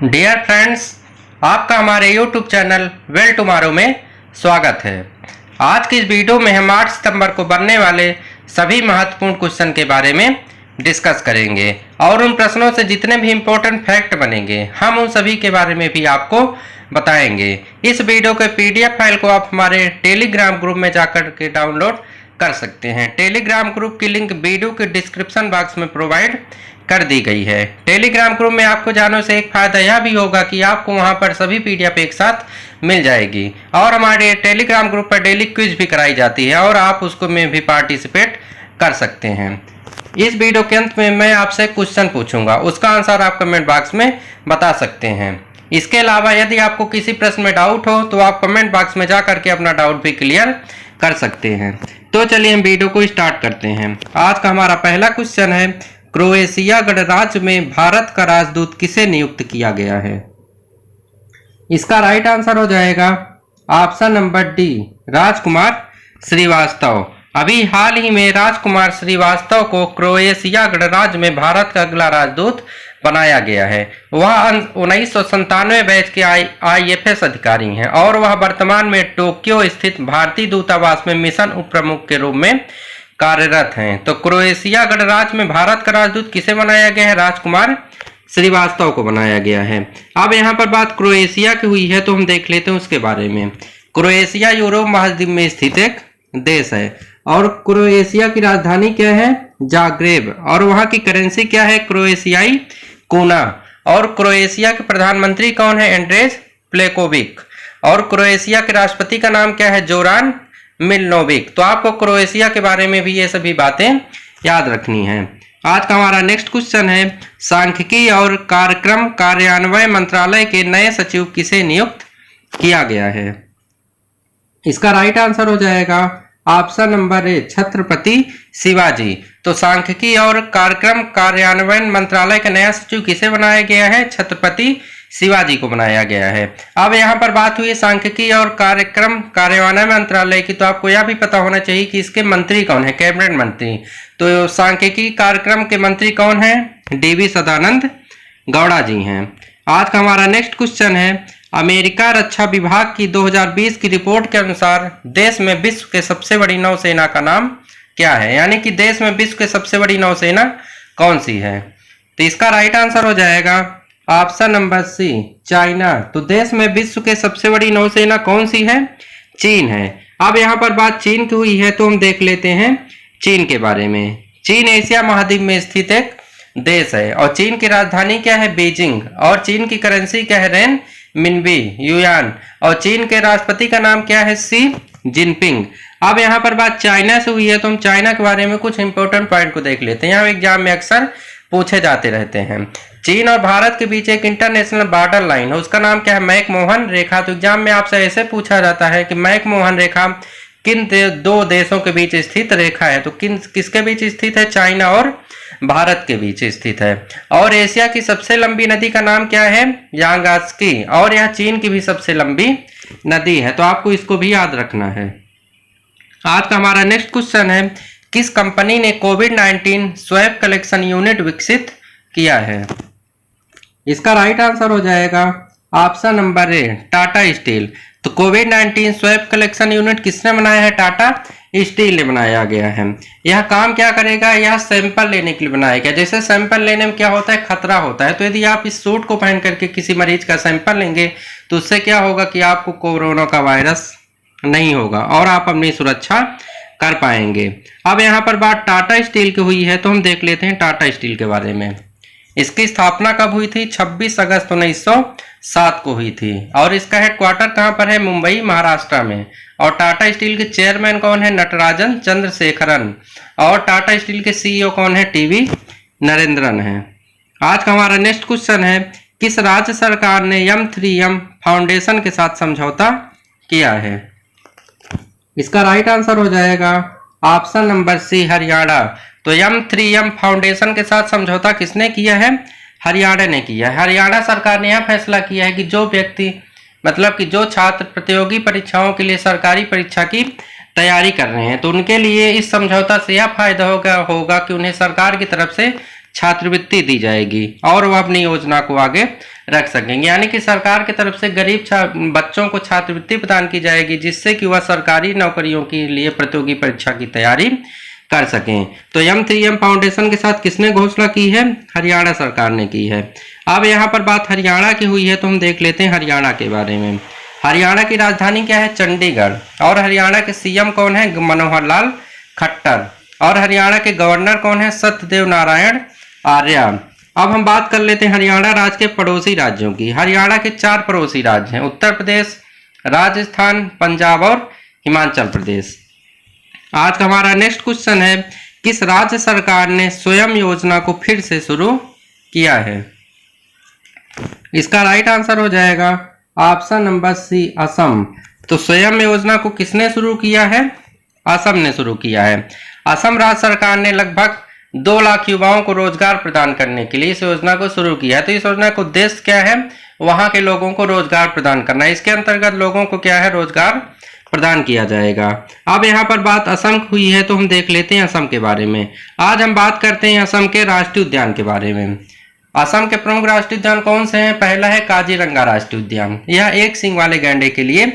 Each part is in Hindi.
डियर फ्रेंड्स, आपका हमारे यूट्यूब चैनल वेल टुमारो में स्वागत है। आज की इस वीडियो में हम 8 सितंबर को बनने वाले सभी महत्वपूर्ण क्वेश्चन के बारे में डिस्कस करेंगे और उन प्रश्नों से जितने भी इम्पोर्टेंट फैक्ट बनेंगे हम उन सभी के बारे में भी आपको बताएंगे। इस वीडियो के पीडीएफ फाइल को आप हमारे टेलीग्राम ग्रुप में जाकर के डाउनलोड कर सकते हैं। टेलीग्राम ग्रुप की लिंक वीडियो के डिस्क्रिप्शन बॉक्स में प्रोवाइड कर दी गई है। टेलीग्राम ग्रुप में आपको जाने से एक फायदा यह भी होगा कि आपको वहां पर सभी पीडीएफ एक साथ मिल जाएगी और हमारे टेलीग्राम ग्रुप पर डेली क्विज भी कराई जाती है और आप उसको में भी पार्टिसिपेट कर सकते हैं। इस वीडियो के अंत में मैं आपसे क्वेश्चन पूछूंगा, उसका आंसर आप कमेंट बॉक्स में बता सकते हैं। इसके अलावा यदि आपको किसी प्रश्न में डाउट हो तो आप कमेंट बॉक्स में जा करके अपना डाउट भी क्लियर कर सकते हैं। तो चलिए हम वीडियो को स्टार्ट करते हैं। आज का हमारा पहला क्वेश्चन है, क्रोएशिया गणराज्य में भारत का राजदूत किसे नियुक्त किया गया है? इसका राइट आंसर हो जाएगा ऑप्शन नंबर डी, राजकुमार श्रीवास्तव। अभी हाल ही में राजकुमार श्रीवास्तव को क्रोएशिया गणराज्य में भारत का अगला राजदूत बनाया गया है। वह 1997 बैच के IFS अधिकारी हैं और वह वर्तमान में टोक्यो स्थित भारतीय दूतावास में मिशन उप प्रमुख के रूप में कार्यरत हैं। तो क्रोएशिया गणराज्य में भारत का राजदूत किसे बनाया गया है? राजकुमार श्रीवास्तव को बनाया गया है। अब यहाँ पर बात क्रोएशिया की हुई है तो हम देख लेते हैं उसके बारे में। क्रोएशिया यूरोप महाद्वीप में स्थित एक देश है और क्रोएशिया की राजधानी क्या है? जाग्रेब। और वहां की करेंसी क्या है? क्रोएशियाई कूना। और क्रोएशिया के प्रधानमंत्री कौन है? एंड्रेज प्लेकोविक। और क्रोएशिया के राष्ट्रपति का नाम क्या है? जोरान मिलनोविक। तो आपको क्रोएशिया के बारे में भी ये सभी बातें याद रखनी है। आज का हमारा नेक्स्ट क्वेश्चन है, सांख्यिकी और कार्यक्रम कार्यान्वयन मंत्रालय के नए सचिव किसे नियुक्त किया गया है? इसका राइट आंसर हो जाएगा option number A, Chhatrapati Shivaji. तो सांख्यिकी और कार्यक्रम कार्यान्वयन मंत्रालय का नया सचिव किसे बनाया गया है? छत्रपति शिवाजी को बनाया गया है। अब यहाँ पर बात हुई सांख्यिकी और कार्यक्रम कार्यान्वयन मंत्रालय की, तो आपको यह भी पता होना चाहिए कि इसके मंत्री कौन है? कैबिनेट मंत्री। तो सांख्यिकी कार्यक्रम के मंत्री कौन है? DV सदानंद गौड़ा जी हैं। आज का हमारा नेक्स्ट क्वेश्चन है, अमेरिका रक्षा विभाग की 2020 की रिपोर्ट के अनुसार देश में विश्व के सबसे बड़ी नौसेना का नाम क्या है? यानी कि देश में विश्व के सबसे बड़ी नौसेना कौन सी है? तो इसका राइट आंसर हो जाएगा ऑप्शन नंबर सी, चाइना। तो देश में विश्व के सबसे बड़ी नौसेना कौन सी है? चीन है। अब यहाँ पर बात चीन की हुई है तो हम देख लेते हैं चीन के बारे में। चीन एशिया महाद्वीप में स्थित एक देश है और चीन की राजधानी क्या है? बीजिंग। और चीन की करेंसी क्या है? Renminbi yuan. और चीन के राष्ट्रपति का नाम क्या है? Xi Jinping. अब यहाँ पर बात चाइना से हुई है तो हम चाइना के बारे में कुछ इंपॉर्टेंट पॉइंट को देख लेते हैं। यहाँ एग्जाम में अक्सर पूछे जाते रहते हैं। चीन और भारत के बीच एक इंटरनेशनल बॉर्डर लाइन है, उसका नाम क्या है? मैकमोहन रेखा। तो एग्जाम में आपसे ऐसे पूछा जाता है कि मैकमोहन रेखा किन दो देशों के बीच स्थित रेखा है? तो किसके बीच स्थित है? चाइना और भारत के बीच स्थित है। और एशिया की सबसे लंबी नदी का नाम क्या है? यांगात्सुकी। और यह चीन की भी सबसे लंबी नदी है, तो आपको इसको भी याद रखना है। आज का हमारा नेक्स्ट क्वेश्चन है, किस कंपनी ने कोविड-19 स्वैब कलेक्शन यूनिट विकसित किया है? इसका राइट आंसर हो जाएगा option number A, Tata steel. तो कोविड-19 स्वैब कलेक्शन यूनिट किसने बनाया है? टाटा स्टील ने बनाया गया है। यह काम क्या करेगा? यह सैंपल लेने के लिए बनाया गया। जैसे सैंपल लेने में क्या होता है? खतरा होता है। तो यदि आप इस सूट को पहन करके किसी मरीज का सैंपल लेंगे तो उससे क्या होगा कि आपको कोरोना का वायरस नहीं होगा और आप अपनी सुरक्षा कर पाएंगे। अब यहाँ पर बात टाटा स्टील की हुई है तो हम देख लेते हैं टाटा स्टील के बारे में। इसकी स्थापना कब हुई थी? 26 अगस्त 1907 को हुई थी। और इसका हेडक्वार्टर कहाँ पर है? मुंबई महाराष्ट्र में। और टाटा स्टील के चेयरमैन कौन है? नटराजन चंद्रशेखरन। और टाटा स्टील के CEO कौन है? TV नरेंद्रन है। आज का हमारा नेक्स्ट क्वेश्चन है, किस राज्य सरकार ने M3M फाउंडेशन के साथ समझौता किया है? इसका राइट आंसर हो जाएगा ऑप्शन नंबर सी, हरियाणा। तो M3M फाउंडेशन के साथ समझौता किसने किया है? हरियाणा ने किया है। हरियाणा सरकार ने यह फैसला किया है कि जो व्यक्ति मतलब कि जो छात्र प्रतियोगी परीक्षाओं के लिए सरकारी परीक्षा की तैयारी कर रहे हैं तो उनके लिए इस समझौता से यह फायदा होगा कि उन्हें सरकार की तरफ से छात्रवृत्ति दी जाएगी और वह अपनी योजना को आगे रख सकेंगे। यानी कि सरकार की तरफ से गरीब बच्चों को छात्रवृत्ति प्रदान की जाएगी, जिससे कि वह सरकारी नौकरियों के लिए प्रतियोगी परीक्षा की तैयारी कर सकें। तो M3M फाउंडेशन के साथ किसने घोषणा की है? हरियाणा सरकार ने की है। अब यहाँ पर बात हरियाणा की हुई है तो हम देख लेते हैं हरियाणा के बारे में। हरियाणा की राजधानी क्या है? चंडीगढ़। और हरियाणा के CM कौन है? मनोहर लाल खट्टर। और हरियाणा के गवर्नर कौन है? सत्यदेव नारायण आर्य। अब हम बात कर लेते हैं हरियाणा राज्य के पड़ोसी राज्यों की। हरियाणा के 4 पड़ोसी राज्य हैं, उत्तर प्रदेश, राजस्थान, पंजाब और हिमाचल प्रदेश। आज का हमारा नेक्स्ट क्वेश्चन है, किस राज्य सरकार ने स्वयं योजना को फिर से शुरू किया है? इसका राइट आंसर हो जाएगा ऑप्शन नंबर C, असम। तो स्वयं योजना को किसने शुरू किया है? असम ने शुरू किया है। असम राज्य सरकार ने लगभग 2 लाख युवाओं को रोजगार प्रदान करने के लिए इस योजना को शुरू किया है। तो इस योजना का उद्देश्य क्या है? वहां के लोगों को रोजगार प्रदान करना। इसके अंतर्गत लोगों को क्या है? रोजगार प्रदान किया जाएगा। अब यहाँ पर बात असम की हुई है तो हम देख लेते हैं असम के बारे में। आज हम बात करते हैं असम के राष्ट्रीय उद्यान के बारे में। असम के प्रमुख राष्ट्रीय उद्यान कौन से हैं? पहला है काजीरंगा राष्ट्रीय उद्यान, यह एक सींग वाले गैंडे के लिए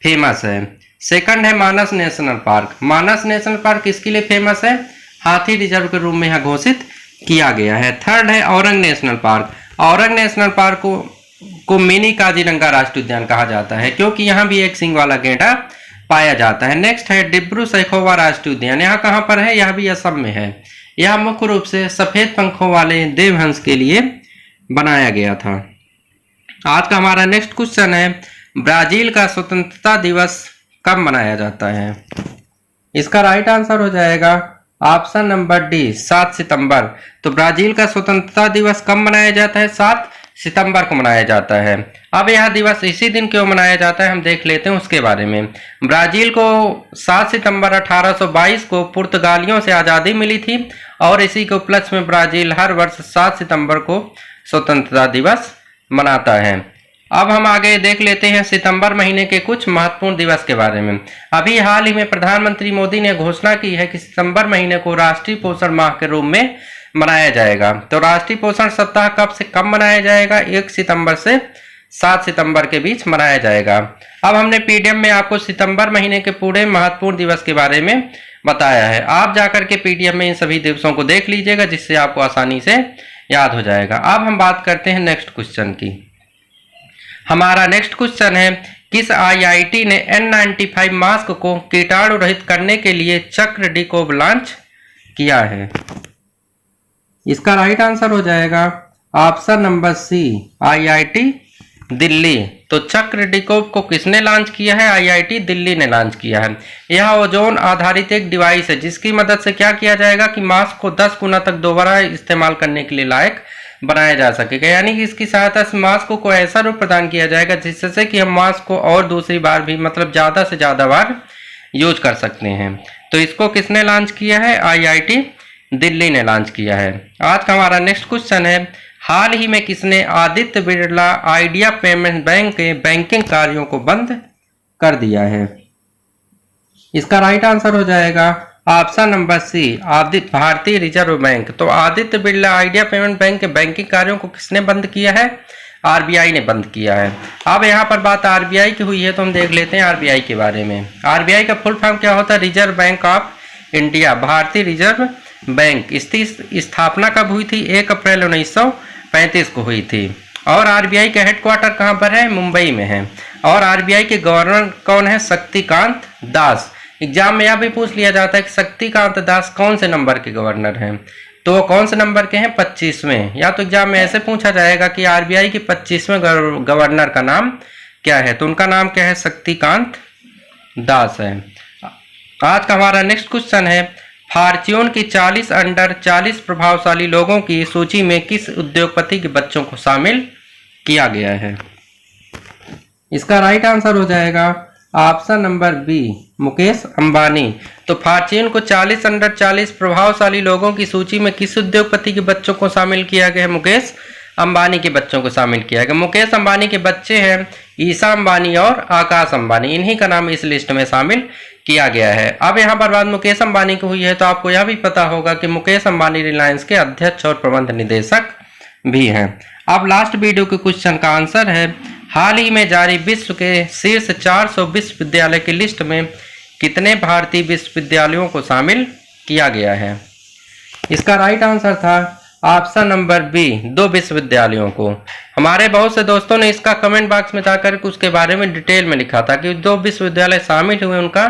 फेमस है। सेकंड है मानस नेशनल पार्क। मानस नेशनल पार्क किसके लिए फेमस है? हाथी रिजर्व के रूप में यह घोषित किया गया है। थर्ड है Orang national park. Orang national park को मिनी काजीरंगा राष्ट्रीय उद्यान कहा जाता है, क्योंकि यहाँ भी एक सींग वाला गैंडा पाया जाता है। नेक्स्ट है डिब्रू सैखोवा राष्ट्रीय उद्यान। यहाँ कहाँ पर है? यह भी असम में है। यह मुख्य रूप से सफेद पंखों वाले देवहंस के लिए बनाया गया था। आज का हमारा नेक्स्ट क्वेश्चन है, ब्राजील का स्वतंत्रता दिवस कब मनाया जाता है? इसका राइट आंसर हो जाएगा ऑप्शन नंबर D, 7 सितंबर। तो ब्राजील का स्वतंत्रता दिवस कब मनाया जाता है? 7 सितंबर को मनाया जाता है। अब यह दिवस इसी दिन क्यों मनाया जाता है, हम देख लेते हैं उसके बारे में। ब्राजील को 7 सितंबर 1822 को पुर्तगालियों से आज़ादी मिली थी और इसी के उपलक्ष्य में ब्राजील हर वर्ष 7 सितंबर को स्वतंत्रता दिवस मनाता है। अब हम आगे देख लेते हैं सितंबर महीने के कुछ महत्वपूर्ण दिवस के बारे में। अभी हाल ही में प्रधानमंत्री मोदी ने घोषणा की है कि सितंबर महीने को राष्ट्रीय पोषण माह के रूप में मनाया जाएगा। तो राष्ट्रीय पोषण सप्ताह कब से कब मनाया जाएगा? 1 सितंबर से 7 सितंबर के बीच मनाया जाएगा। अब हमने पीडीएफ में आपको सितंबर महीने के पूरे महत्वपूर्ण दिवस के बारे में बताया है। आप जाकर के पीडीएफ में इन सभी दिवसों को देख लीजिएगा, जिससे आपको आसानी से याद हो जाएगा। अब हम बात करते हैं नेक्स्ट क्वेश्चन की। हमारा नेक्स्ट क्वेश्चन है, किस आईआईटी ने N95 मास्क को कीटाणु रहित करने के लिए चक्र डी को लॉन्च किया है? इसका राइट आंसर हो जाएगा option number C, IIT Delhi. तो चक्र डिकोब को किसने लॉन्च किया है? आईआईटी दिल्ली ने लॉन्च किया है। यह ओजोन आधारित एक डिवाइस है, जिसकी मदद से क्या किया जाएगा कि मास्क को 10 गुना तक दोबारा इस्तेमाल करने के लिए लायक बनाया जा सकेगा। यानी कि इसकी सहायता से मास्क को ऐसा रूप प्रदान किया जाएगा जिससे कि हम मास्क को और दूसरी बार भी, मतलब ज़्यादा से ज़्यादा बार यूज कर सकते हैं। तो इसको किसने लॉन्च किया है? आईआईटी दिल्ली ने लॉन्च किया है। आज का हमारा नेक्स्ट क्वेश्चन है, हाल ही में किसने Aditya Birla idea payment bank के बैंकिंग कार्यों को बंद कर दिया है? इसका राइट आंसर हो जाएगा ऑप्शन नंबर C, भारतीय रिजर्व बैंक। तो Aditya Birla idea payment bank के बैंकिंग कार्यों को किसने बंद किया है? आरबीआई ने बंद किया है। अब यहाँ पर बात आरबीआई की हुई है तो हम देख लेते हैं आरबीआई के बारे में। आरबीआई का फुल फॉर्म क्या होता है? रिजर्व बैंक ऑफ इंडिया, भारतीय रिजर्व बैंक। इसकी स्थापना कब हुई थी? 1 अप्रैल 1935 को हुई थी। और आरबीआई का हेडक्वार्टर कहाँ पर है? मुंबई में है। और आरबीआई के गवर्नर कौन है? शक्तिकांत दास। एग्जाम में यह भी पूछ लिया जाता है कि शक्तिकांत दास कौन से नंबर के गवर्नर हैं, तो वो कौन से नंबर के हैं? 25वें। या तो एग्जाम में ऐसे पूछा जाएगा कि आरबीआई के 25वें गवर्नर का नाम क्या है, तो उनका नाम क्या है? शक्तिकांत दास है। आज का हमारा नेक्स्ट क्वेश्चन है, फॉर्च्यून की 40 अंडर 40 प्रभावशाली लोगों की सूची में किस उद्योगपति के बच्चों को शामिल किया गया है? इसका राइट आंसर हो जाएगा option number B, Mukesh Ambani. तो फॉर्च्यून को 40 अंडर 40 प्रभावशाली लोगों की सूची में किस उद्योगपति के बच्चों को शामिल किया गया है? मुकेश अंबानी के बच्चों को शामिल किया गया। मुकेश अंबानी के बच्चे हैं ईशा अंबानी और आकाश अंबानी, इन्हीं का नाम इस लिस्ट में शामिल किया गया है। अब यहाँ पर बात मुकेश अंबानी की हुई है, तो आपको यह भी पता होगा कि मुकेश अंबानी रिलायंस के अध्यक्ष और प्रबंध निदेशक भी हैं। अब लास्ट वीडियो के क्वेश्चन का आंसर है, हाल ही में जारी विश्व के शीर्ष 400 विश्वविद्यालय की लिस्ट में कितने भारतीय विश्वविद्यालयों को शामिल किया गया है? इसका राइट आंसर था ऑप्शन नंबर बी, 2 विश्वविद्यालयों को। हमारे बहुत से दोस्तों ने इसका कमेंट बॉक्स में जाकर के उसके बारे में डिटेल में लिखा था कि 2 विश्वविद्यालय शामिल हुए, उनका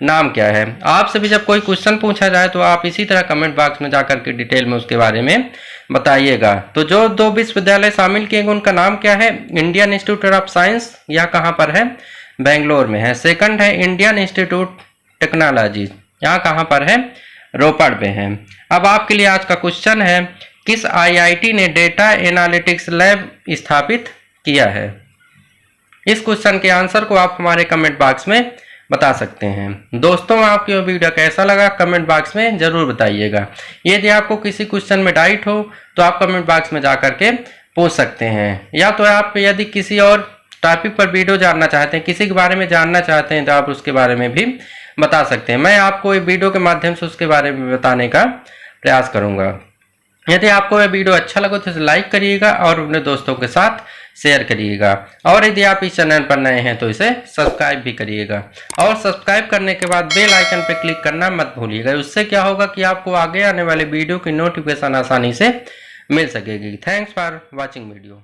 नाम क्या है। आपसे भी जब कोई क्वेश्चन पूछा जाए तो आप इसी तरह कमेंट बॉक्स में जाकर के डिटेल में उसके बारे में बताइएगा। तो जो 2 विश्वविद्यालय शामिल किए गए उनका नाम क्या है? इंडियन इंस्टीट्यूट ऑफ साइंस, यह कहाँ पर है? बेंगलोर में है। सेकंड है इंडियन इंस्टीट्यूट टेक्नोलॉजी, यहाँ कहाँ पर है? रोपड़ में है। अब आपके लिए आज का क्वेश्चन है, किस आईआईटी ने डेटा एनालिटिक्स लैब स्थापित किया है? इस क्वेश्चन के आंसर को आप हमारे कमेंट बॉक्स में बता सकते हैं। दोस्तों, आपको यह वीडियो कैसा लगा कमेंट बॉक्स में जरूर बताइएगा। यदि आपको किसी क्वेश्चन में डाउट हो तो आप कमेंट बॉक्स में जाकर के पूछ सकते हैं, या तो आप यदि किसी और टॉपिक पर वीडियो जानना चाहते हैं, किसी के बारे में जानना चाहते हैं, तो आप उसके बारे में भी बता सकते हैं। मैं आपको ये वीडियो के माध्यम से उसके बारे में बताने का प्रयास करूंगा। यदि आपको यह वीडियो अच्छा लगे तो इसे लाइक करिएगा और अपने दोस्तों के साथ शेयर करिएगा, और यदि आप इस चैनल पर नए हैं तो इसे सब्सक्राइब भी करिएगा, और सब्सक्राइब करने के बाद बेल आइकन पर क्लिक करना मत भूलिएगा। उससे क्या होगा कि आपको आगे आने वाले वीडियो की नोटिफिकेशन आसानी से मिल सकेगी। Thanks for watching video.